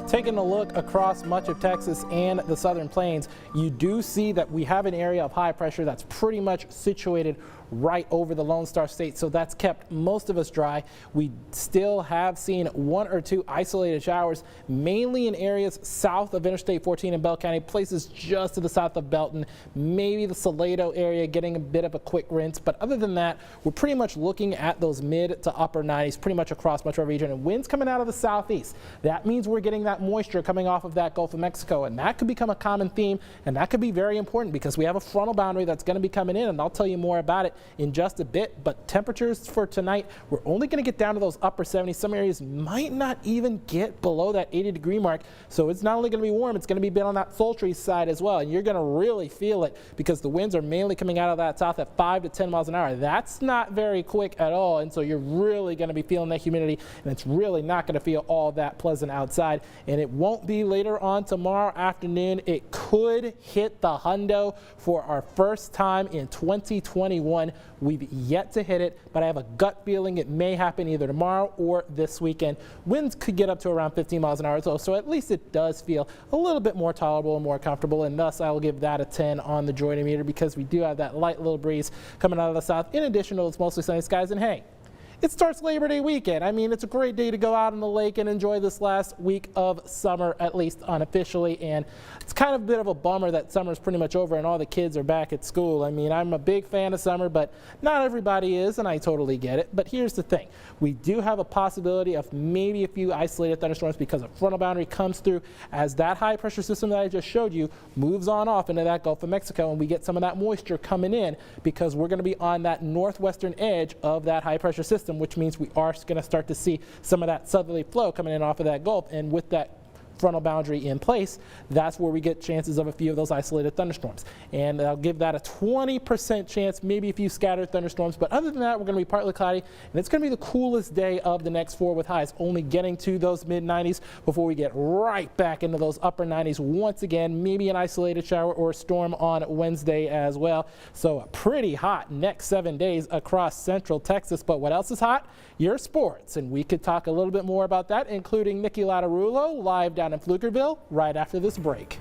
Taking a look across much of Texas and the southern plains, you do see that we have an area of high pressure that's pretty much situated right over the Lone Star State, so that's kept most of us dry. We still have seen one or two isolated showers, mainly in areas south of Interstate 14 in Bell County, places just to the south of Belton, maybe the Salado area getting a bit of a quick rinse, but other than that, we're pretty much looking at those mid to upper 90s pretty much across much of our region, and winds coming out of the southeast. That means we're getting that moisture coming off of that Gulf of Mexico, and that could become a common theme, and that could be very important because we have a frontal boundary that's going to be coming in, and I'll tell you more about it in just a bit. But temperatures for tonight, we're only going to get down to those upper 70s. Some areas might not even get below that 80-degree mark, so it's not only going to be warm, it's going to be a bit on that sultry side as well, and you're going to really feel it because the winds are mainly coming out of that south at 5 to 10 miles an hour. That's not very quick at all, and so you're really going to be feeling that humidity, and it's really not going to feel all that pleasant outside. And it won't be later on tomorrow afternoon. It could hit the hundo for our first time in 2021. We've yet to hit it, but I have a gut feeling it may happen either tomorrow or this weekend. Winds could get up to around 15 miles an hour, so at least it does feel a little bit more tolerable and more comfortable, and thus I will give that a 10 on the joy meter because we do have that light little breeze coming out of the south in addition to those mostly sunny skies. And hey, it starts Labor Day weekend. I mean, it's a great day to go out on the lake and enjoy this last week of summer, at least unofficially. And it's kind of a bit of a bummer that summer's pretty much over and all the kids are back at school. I mean, I'm a big fan of summer, but not everybody is, and I totally get it. But here's the thing. We do have a possibility of maybe a few isolated thunderstorms because a frontal boundary comes through as that high pressure system that I just showed you moves on off into that Gulf of Mexico, and we get some of that moisture coming in because we're going to be on that northwestern edge of that high pressure system, which means we are going to start to see some of that southerly flow coming in off of that Gulf. And with that frontal boundary in place, that's where we get chances of a few of those isolated thunderstorms. And I'll give that a 20% chance, maybe a few scattered thunderstorms. But other than that, we're going to be partly cloudy, and it's going to be the coolest day of the next 4 with highs only getting to those mid-90s before we get right back into those upper 90s once again. Maybe an isolated shower or storm on Wednesday as well. So a pretty hot next 7 days across central Texas. But what else is hot? Your sports. And we could talk a little bit more about that, including Nikki Lattarulo live down in Pflugerville right after this break.